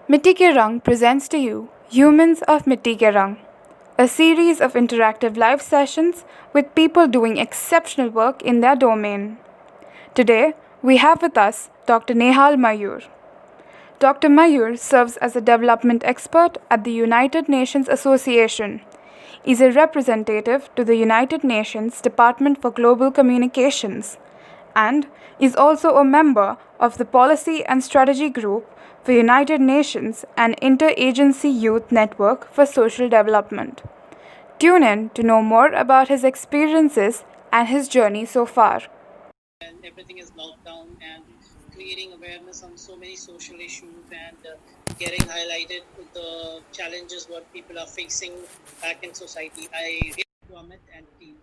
Mitti Ke Rang presents to you Humans of Mitti Ke Rang, a series of interactive live sessions with people doing exceptional work in their domain. Today, we have with us Dr. Nehaal Mayur. Dr. Mayur serves as a development expert at the United Nations Association, is a representative to the United Nations Department for Global Communications, and is also a member of the Policy and Strategy Group for United Nations and Interagency Youth Network for Social Development. Tune in to know more about his experiences and his journey so far. And everything is locked down and creating awareness on so many social issues and getting highlighted the challenges what people are facing back in society. I really to Amit and team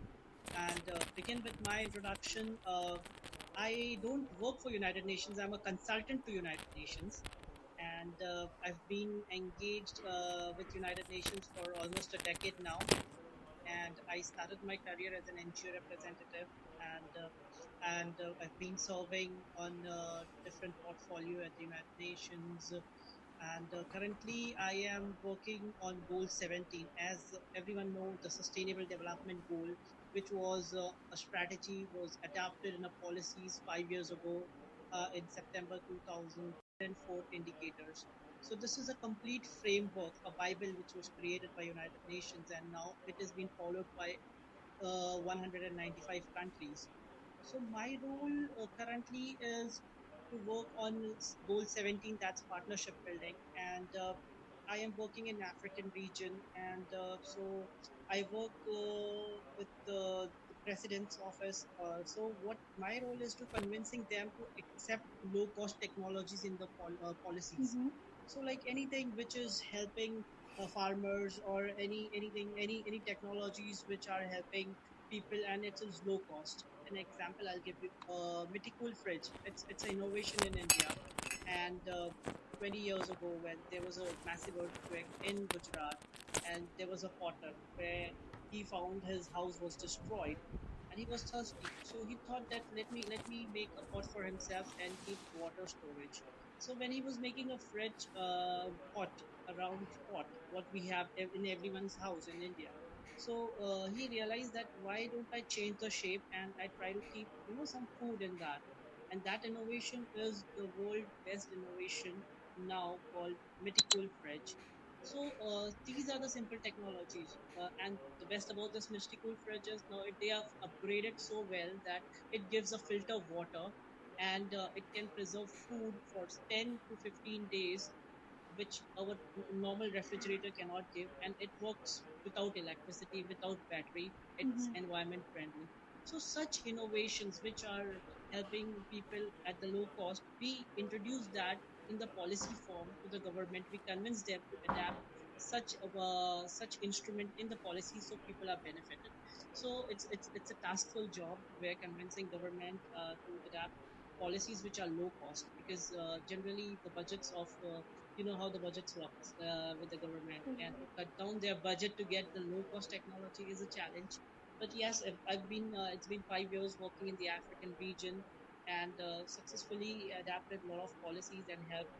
and begin with my introduction. I don't work for United Nations. I'm a consultant to United Nations, and I've been engaged with United Nations for almost a decade now, and I started my career as an NGO representative, and I've been serving on different portfolio at the United Nations. And currently, I am working on Goal 17. As everyone knows, the Sustainable Development Goal, which was a strategy, was adopted in a policies 5 years ago in September 2004 indicators. So this is a complete framework, a Bible which was created by United Nations, and now it has been followed by 195 countries. So my role currently is to work on Goal 17, that's partnership building, and I am working in African region, and so I work with the president's office. So what my role is to convincing them to accept low cost technologies in the policies. Mhm. So like anything which is helping farmers or any technologies which are helping people and it is low cost. An example I'll give you: Mythical fridge. It's an innovation in India, and 20 years ago when there was a massive earthquake in Gujarat, and there was a potter where he found his house was destroyed, and he was thirsty. So he thought that let me make a pot for himself and keep water storage. So when he was making a fridge pot, a round pot, what we have in everyone's house in India, so he realized that why don't I change the shape and I try to keep some food in that, and that innovation is the world best innovation now called Mythical Fridge. So these are the simple technologies, and the best about this mystical fridge is now they have upgraded so well that it gives a filter water, and it can preserve food for 10 to 15 days, which our normal refrigerator cannot give, and it works without electricity, without battery. It's Mhm. environment friendly. So such innovations which are helping people at the low cost, we introduce that in the policy form to the government. We convince them to adapt such instrument in the policy so people are benefited. So it's a taskful job where convincing government to adapt policies which are low cost, because generally the budgets of you know how the budgets works with the government, and to cut down their budget to get the low cost technology is a challenge. But yes, I've been it's been 5 years working in the African region, and successfully adapted a lot of policies and helped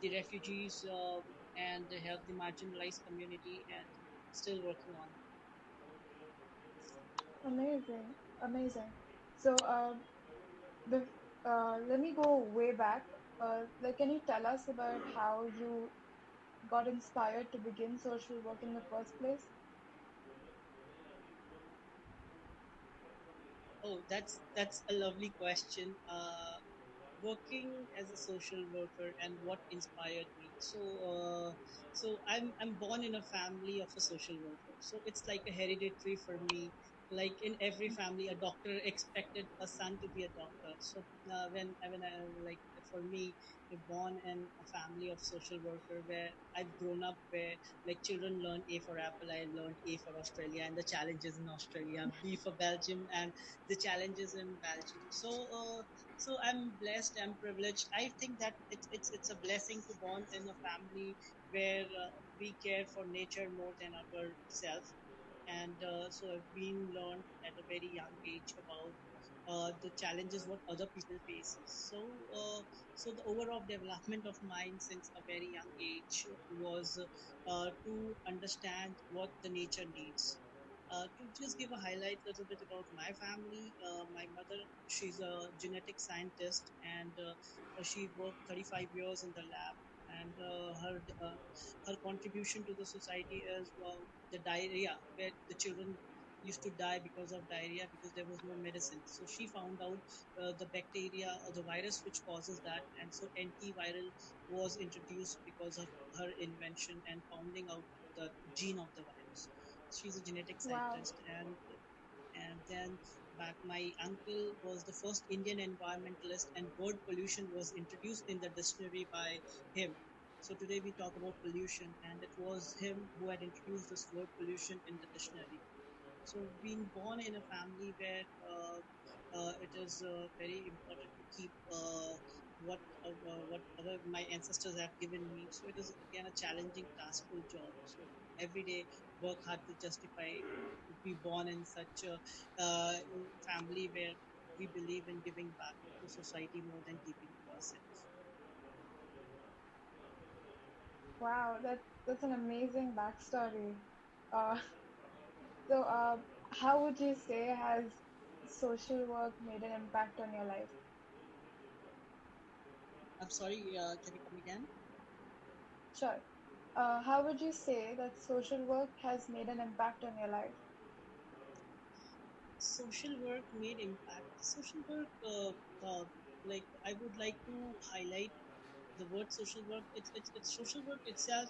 the refugees and helped the marginalized community, and still working on. Amazing, amazing. So, let me go way back. Can you tell us about how you got inspired to begin social work in the first place? Oh, that's a lovely question. Working as a social worker and what inspired me. So I'm born in a family of a social worker. So it's like a hereditary for me. Like in every family, a doctor expected a son to be a doctor. So when I like for me, born in a family of social worker where I've grown up where like children learn A for apple, I learned A for Australia and the challenges in Australia, B for Belgium and the challenges in Belgium. So I'm blessed, I'm privileged. I think that it's a blessing to born in a family where we care for nature more than ourselves, and so I've been learned at a very young age about the challenges what other people faces. So the overall development of mine since a very young age was to understand what the nature needs. To just give a highlight a little bit about my family, my mother, she's a genetic scientist, and she worked 35 years in the lab. And her contribution to the society is the diarrhea, where the children used to die because of diarrhea because there was no medicine. So she found out the bacteria or the virus which causes that, and so antiviral was introduced because of her invention and founding out the gene of the virus. She's a genetic Wow. scientist, and then back my uncle was the first Indian environmentalist, and word pollution was introduced in the dictionary by him. So today we talk about pollution, and it was him who had introduced this word pollution in the dictionary. So being born in a family where it is very important to keep what other my ancestors have given me. So it is again a challenging, taskful job. So every day work hard to justify to be born in such a family where we believe in giving back to society more than keeping to ourselves. Wow, that's an amazing backstory. Uh, so, how would you say has social work made an impact on your life? I'm sorry, can you come again? Sure. How would you say that social work has made an impact on your life? Social work made impact. Social work, like I would like to highlight the word social work. It's social work itself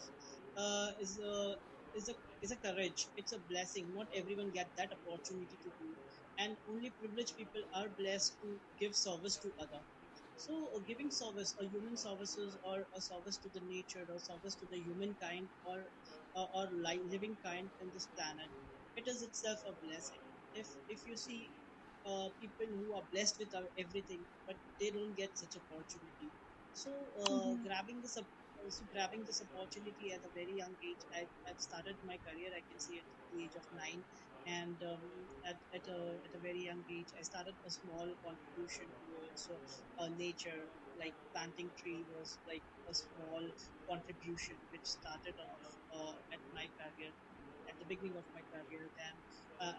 uh, is a is a is a courage. It's a blessing. Not everyone get that opportunity to do, and only privileged people are blessed to give service to other. So giving service, or human services, or a service to the nature, or service to the humankind, or living kind in this planet, it is itself a blessing. If you see people who are blessed with everything, but they don't get such opportunity. So Mm-hmm. grabbing this opportunity at a very young age, I've started my career. I can see at the age of 9, and at a very young age, I started a small contribution towards nature, like planting tree was like a small contribution which started off at my career at the beginning of my career. Then,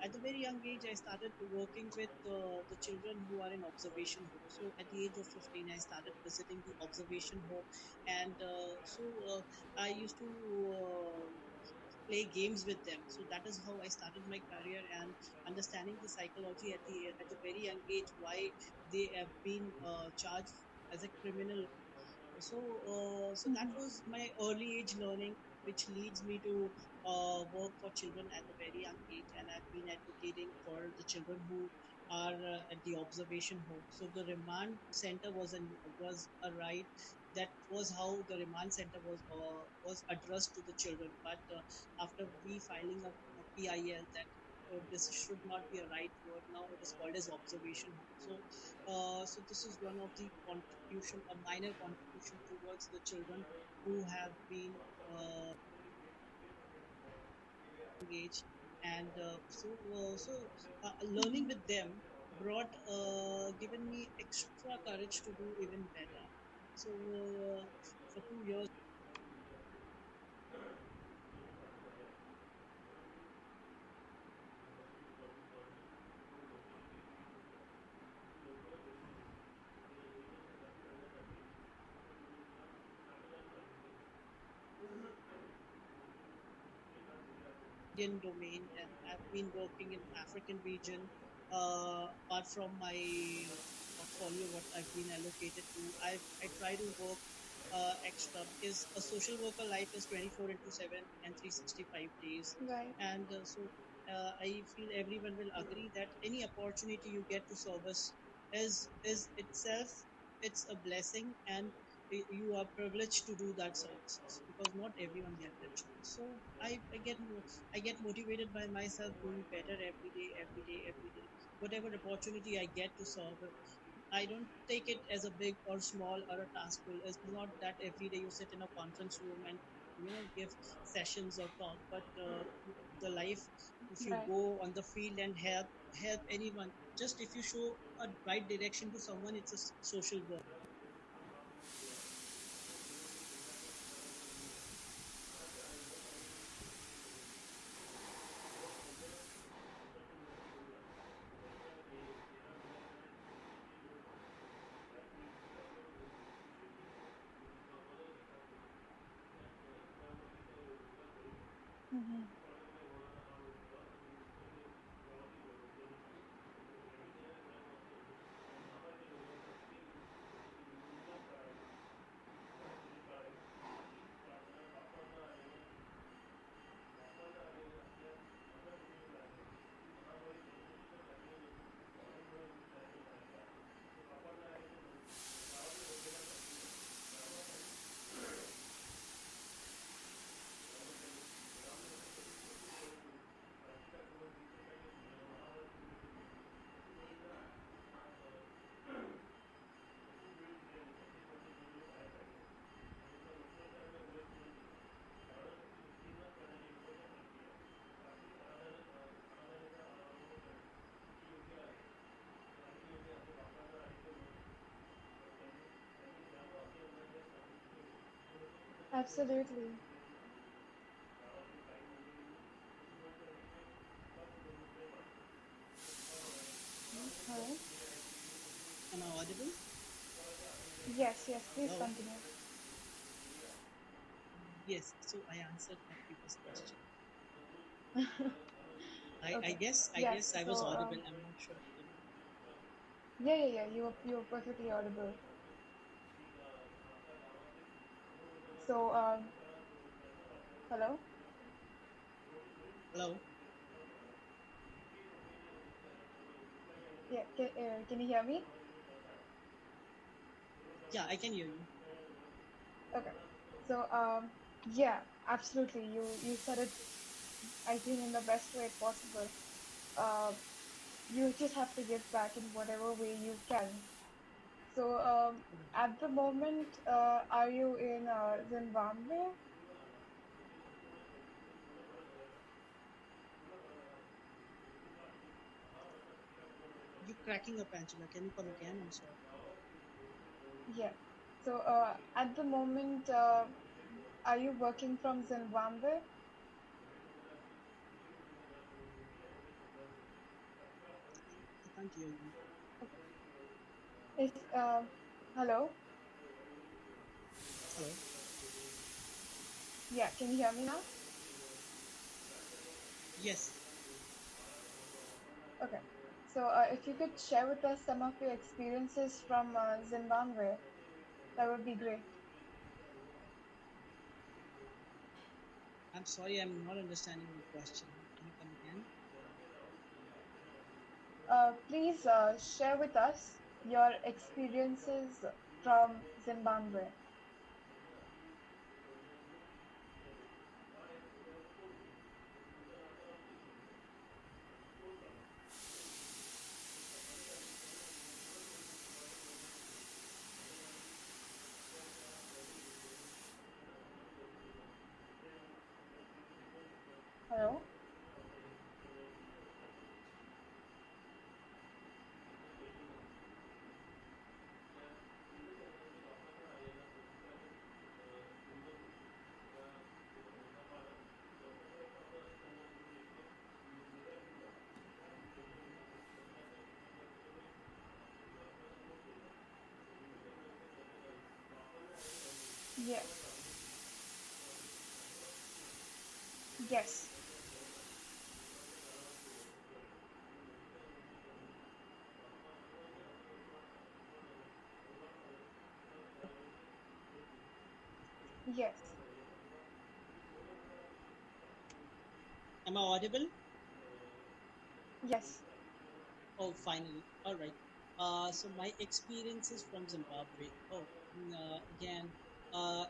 at a very young age, I started working with the children who are in observation home. So, at the age of 15, I started visiting the observation home, and I used to play games with them. So that is how I started my career, and understanding the psychology at a very young age, why they have been charged as a criminal. So that Mm-hmm. was my early age learning, which leads me to work for children at a very young age, and I've been advocating for the children who are at the observation home. So the remand center was a right. That was how the remand center was addressed to the children. But after we filing a PIL that this should not be a right word. Now it is called as observation home. So this is one of the contribution, a minor contribution towards the children who have been engaged, and learning Mm-hmm. with them brought given me extra courage to do even better. So for 2 years, Indian domain, and I've been working in African region. Apart from my portfolio, what I've been allocated to, I try to work extra because a social worker life is 24 into 7 and 365 days, Right. and I feel everyone will agree that any opportunity you get to service is itself it's a blessing, and you are privileged to do that services because not everyone gets that chance. So I get motivated by myself doing better every day, every day, every day. Whatever opportunity I get to serve, I don't take it as a big or small or a taskful. It's not that every day you sit in a conference room and give sessions or talk, but the life, if you Right. go on the field and help. help anyone. Just if you show a right direction to someone, it's a social work. Mhm. Absolutely. Hello? Am I audible? Yes, yes, please Hello. continue. Yes. So I answered my previous question. I Okay. guess I Yes, guess I was so audible. I'm not sure. yeah, yeah, yeah, you were perfectly audible. So hello? Hello. Yeah, can you hear me? Yeah, I can hear you. Okay. So yeah, absolutely. You said it, I think, in the best way possible. Uh, you just have to give back in whatever way you can. So at the moment, are you in Zimbabwe? You cracking up, Angela. Can you come again? I'm sorry. Yeah. So at the moment, are you working from Zimbabwe? I can't hear you. Okay. Is hello? Hello. Yeah, can you hear me now? Yes. Okay. So if you could share with us some of your experiences from Zimbabwe, that would be great. I'm sorry. I'm not understanding your question. Can you come again? Please share with us your experiences from Zimbabwe. Hello? Yes. Yes. Yes. Am I audible? Yes. Oh, finally. All right. So my experiences from Zimbabwe. Oh, again, uh,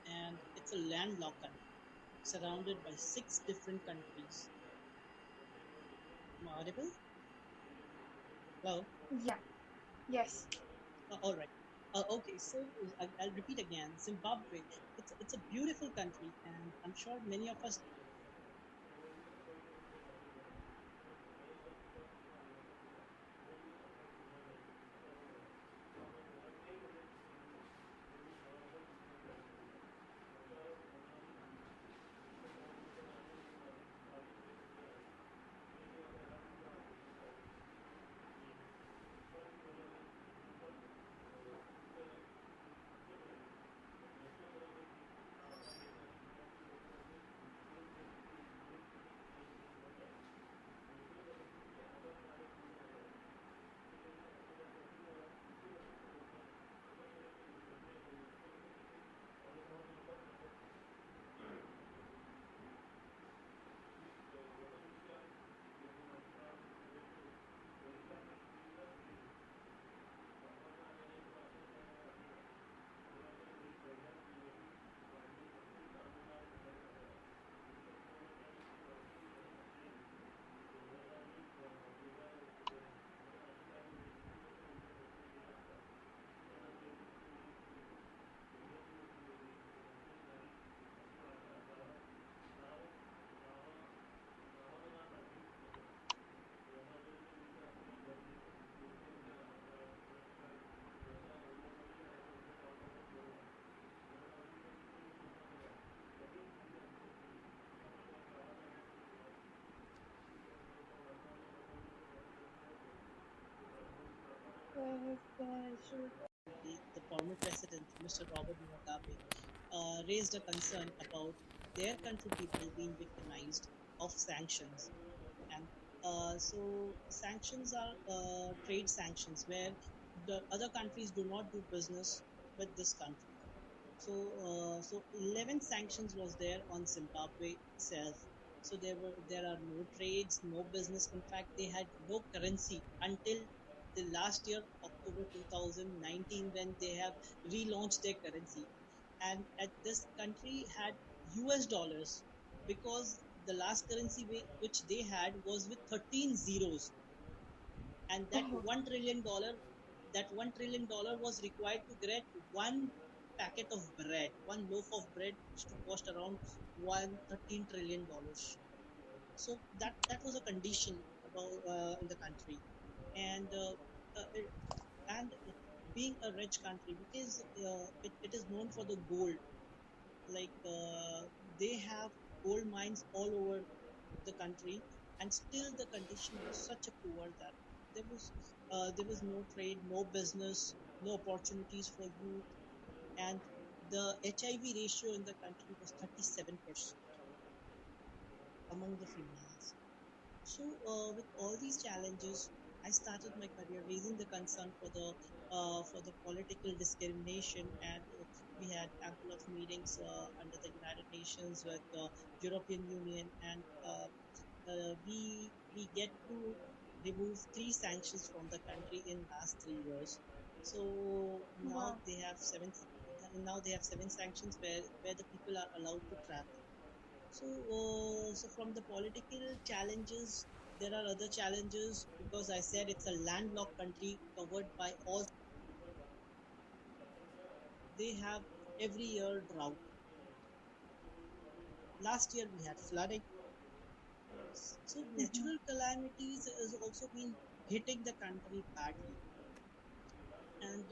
and it's a landlocked country surrounded by six different countries. Am I audible? Hello. Yeah. Yes. All right. Okay, so I'll repeat again. Zimbabwe. It's a beautiful country, and I'm sure many of us. The former president, Mr. Robert Mugabe, raised a concern about their country people being victimized of sanctions. And so sanctions are trade sanctions where the other countries do not do business with this country. So 11 sanctions was there on Zimbabwe itself. So there are no trades, no business. In fact, they had no currency until the last year, October 2019, when they have relaunched their currency. And at this country had US dollars because the last currency which they had was with 13 zeros, and Oh, that $1 trillion was required to get one packet of bread, one loaf of bread, which to cost around one $13 trillion. So that was a condition about in the country. And uh, uh, and being a rich country, because it is known for the gold. Like they have gold mines all over the country, and still the condition was such a poor that there was no trade, no business, no opportunities for youth, and the HIV ratio in the country was 37% among the females. So, with all these challenges, I started my career raising the concern for the political discrimination, and we had ample of meetings under the United Nations with the European Union, and we get to remove three sanctions from the country in last 3 years. So wow. now they have seven sanctions where the people are allowed to travel. So from the political challenges, there are other challenges because I said it's a landlocked country covered by all. They have every year drought. Last year we had flooding. So natural calamities has also been hitting the country badly. And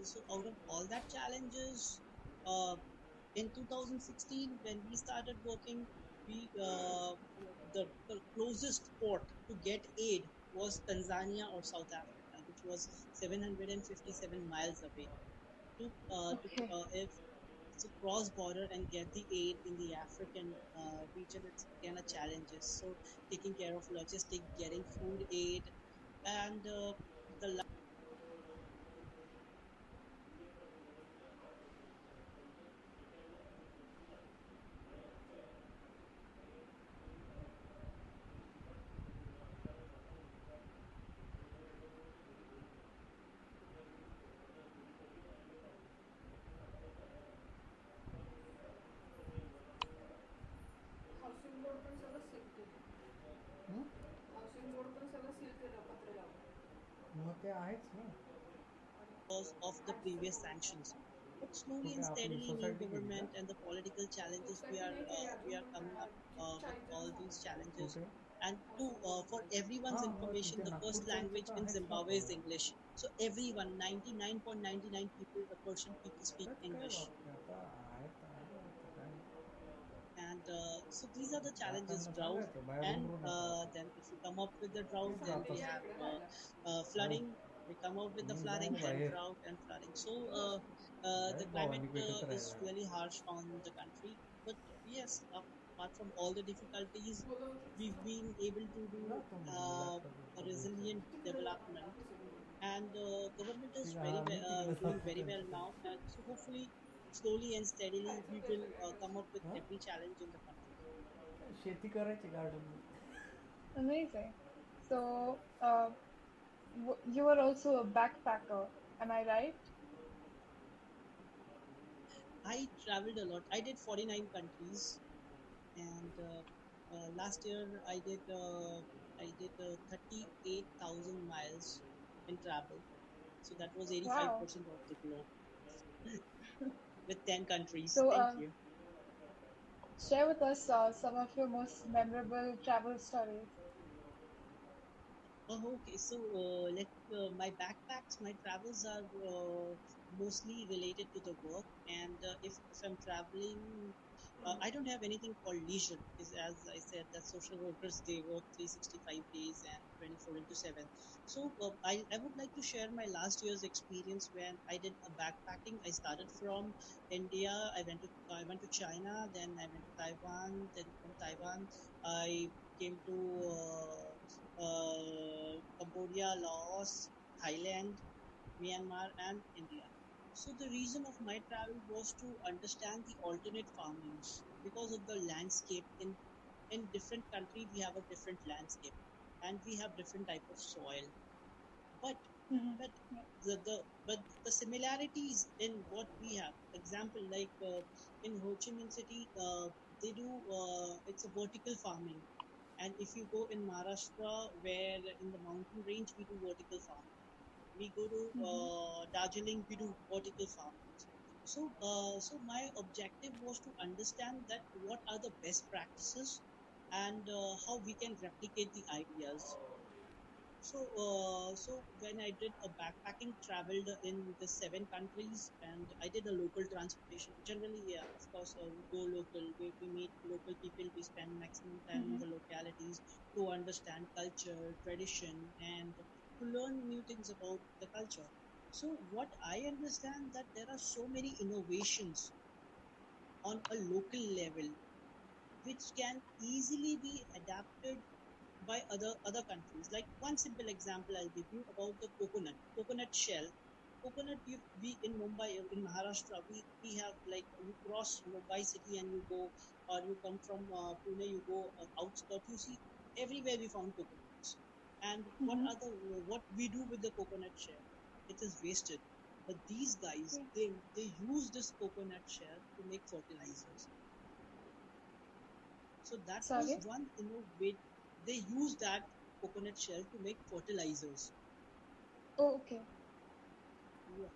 so out of all that challenges, uh, in 2016 when we started working, we the closest port to get aid was Tanzania or South Africa, which was 757 miles away. Okay. If to cross border and get the aid in the African region, it's again a challenges. So taking care of logistics, getting food aid, and the housing board पण सगळं seal केलं. Housing board पण सगळं seal केलं पत्र लावून. ते आहेच ना. because of the previous sanctions. But slowly कुठे and आपली steadily, new सोसायटी गेली का? government and the political challenges society नाही केली we अजून are पण coming up with चाळीतच all झालं these challenges. कुठे? And for everyone's हां, मग information, तिथे the first नागपूरच्या इथे language तर in आहेच ना Zimbabwe is तो. English. So everyone, 99.99 people, a person people speak त्यात काय English. बापरे, आता आहेत आहे आता काय. And so these are the challenges: बायकांना drought, सांगायचं बाहेर and उतरू नका आता. then if you come up with the drought, तेच then we राहतात. या have इकडे राहायला हो, flooding. We come up with the तुम्ही जा flooding, मग then बाहेर. drought and flooding. So काय the climate भावांनी भेटत is राहिला. really harsh on the country. But yes, apart from all the difficulties, we've been able to do जातो मग मी a laptop resilient तिकडे जातो development, आपली सगळी and government is ठीक आहे, हा मी तिकडे doing जातो very well now. त्यांच्याकडे. And so hopefully, slowly and steadily, खायचं we will प्यायचं come तेवढंच up with हां, every challenge in the country. शेती करायची garden. Amazing. So, you are also a backpacker, am I right? I traveled a lot. I did 49 countries, and last year I did 38,000 miles in travel. So that was Wow. 85% of the globe with 10 countries. So, Thank you. share with us some of your most memorable travel stories. Oh, okay. So, my backpacks, my travels are mostly related to the work. And if I'm traveling, I don't have anything called leisure. Because as I said, that social workers, they work 365 days and 24 into 7. So, I would like to share my last year's experience when I did a backpacking. I started from India. I went to China. Then I went to Taiwan. Then from Taiwan, I came to Cambodia, Laos, Thailand, Myanmar, and India. So the reason of my travel was to understand the alternate farmings because of the landscape. In different country we have a different landscape, and we have different type of soil. But Mhm. but Yeah. the similarities in what we have. Example like in Ho Chi Minh City, they do it's a vertical farming, and if you go in Maharashtra, where in the mountain range we do vertical farming, we go to Mhm. Darjeeling, we do vertical farming. So my objective was to understand that what are the best practices, and how we can replicate the ideas. So when I did a backpacking, traveled in the 7 countries, and I did a local transportation. Generally, yeah, of course, we go local. We meet local people. We spend maximum time in Mhm. the localities to understand culture, tradition, and to learn new things about the culture. So what I understand that there are so many innovations on a local level which can easily be adapted by other countries. Like one simple example I'll give you about the coconut shell. Coconut, we in Mumbai, in Maharashtra, we have, like, you cross Mumbai city and you go, or you come from Pune, you go outskirts, you see everywhere we found coconuts. And Mhm. what we do with the coconut shell? It is wasted. But these guys, Yeah. they use this coconut shell to make fertilizers. So that was Sorry. one innovate. They use that coconut shell to make fertilizers. Oh, okay. Yeah.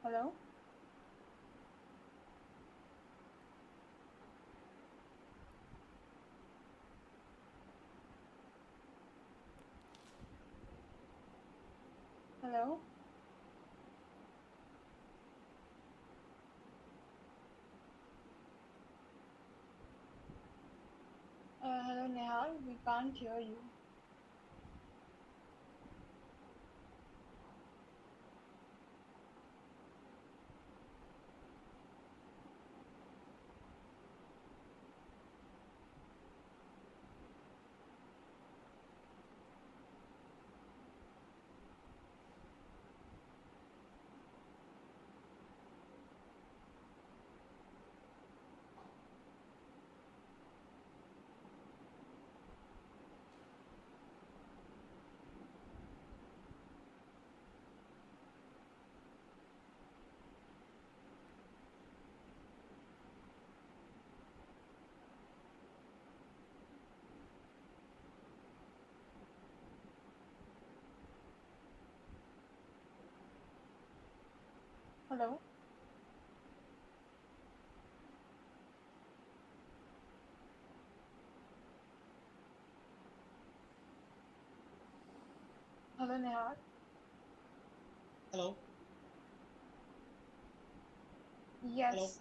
Hello. Hello. we can't hear you. Hello? Hello, Nehal. Hello, hello. Yes,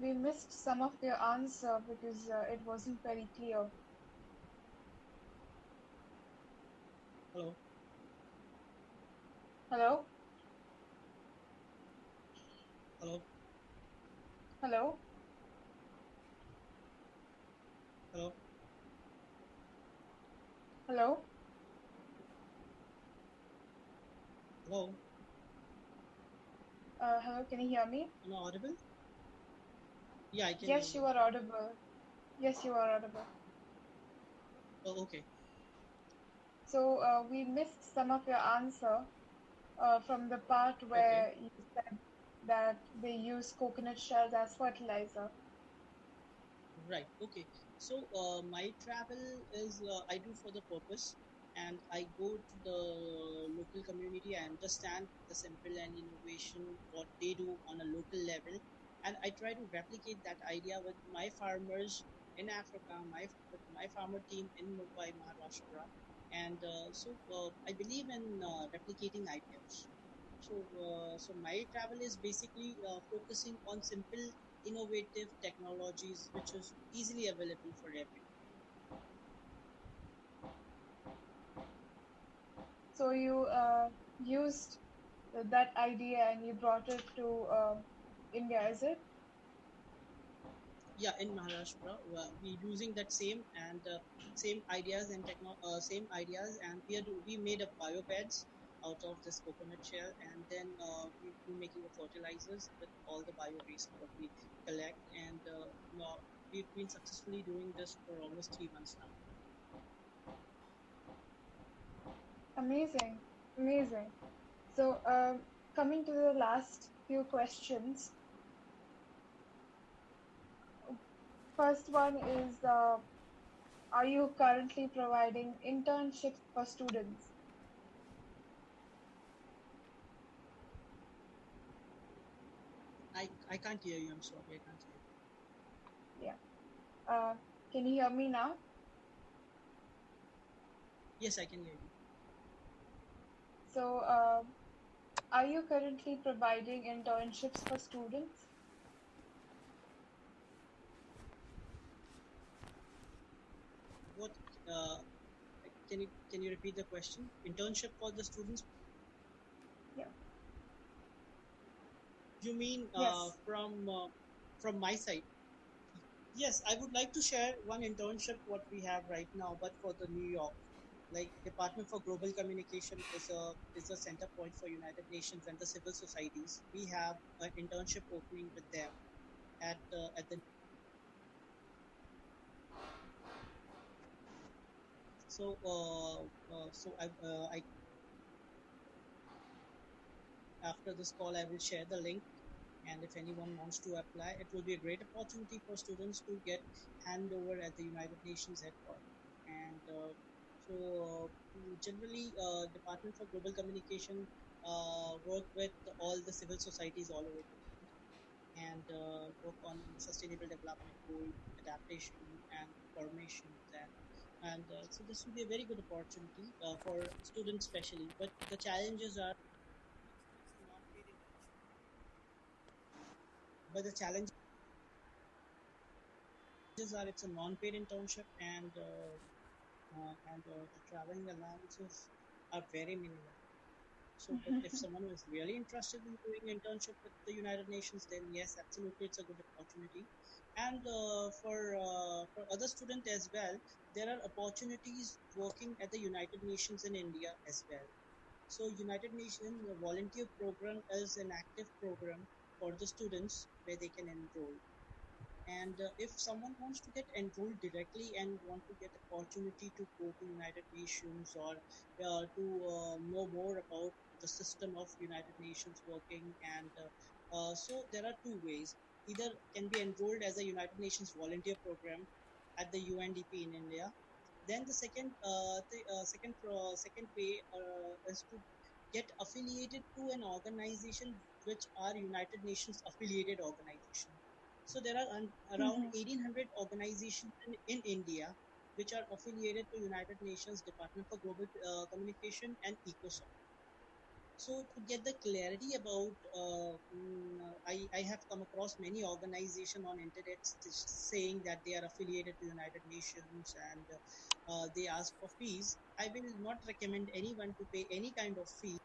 we missed some of your answer because it wasn't very clear. Hello, Hello? hello, Hello? hello, Hello? hello. Hello, can you hear me? Am I audible? Yeah, I can hear Yes, you. you are audible. Yes, you are audible. Oh, okay. So we missed some of your answer from the part Okay. where you said that they use coconut shells as fertilizer. Right. Okay. So my travel is I do for the purpose, and I go to the local community. I understand the simple and innovation what they do on a local level, and I try to replicate that idea with my farmers in Africa, with my farmer team in Mumbai, Maharashtra, and I believe in replicating ideas. So my travel is basically focusing on simple, innovative technologies which is easily available for everyone. So you used that idea and you brought it to India, is it? Yeah, in Maharashtra, we using that same ideas and same ideas, and we made a biobeds out of this coconut shell, and then we making the fertilizers with all the bio waste what we collect, and now we've been successfully doing this for almost 3 months now. Amazing, amazing. So coming to the last few questions, first one is are you currently providing internships for students? I can't hear you. I'm sorry, I can't hear you. Yeah. Uh, can you hear me now? Yes, I can hear you. So are you currently providing internships for students? What uh, can you repeat the question? Internship for the students? Yeah. You mean Yes. from my side? Yes, I would like to share one internship what we have right now, but for the New York, like Department for Global Communication is a center point for United Nations and the civil societies. We have an internship opening with them at the I after this call I will share the link, and if anyone wants to apply, it will be a great opportunity for students to get handover at the United Nations headquarters. And generally, Department for Global Communication work with all the civil societies all over the world, and work on sustainable development goal, adaptation, and formations, and so this will be a very good opportunity for students especially. But the challenges are it's a non-paid internship. But the challenges advantages are it's a non-paid internship, and the traveling allowances are very minimal. So, but if someone is really interested in doing internship with the United Nations, then yes, absolutely, it's a good opportunity. And for other students as well, there are opportunities working at the United Nations in India as well. So, United Nations volunteer program is an active program for the students where they can enroll. And if someone wants to get enrolled directly and want to get opportunity to go to United Nations or to know more about the system of United Nations working, and so there are two ways. Either can be enrolled as a United Nations volunteer program at the UNDP in India. Then the second way is to get affiliated to an organization which are United Nations affiliated organization. So there are around 1,800 organizations in India which are affiliated to United Nations Department for Global Communication and ECOSOC. So to get the clarity about, I have come across many organizations on internet saying that they are affiliated to United Nations, and they ask for fees. I will not recommend anyone to pay any kind of fee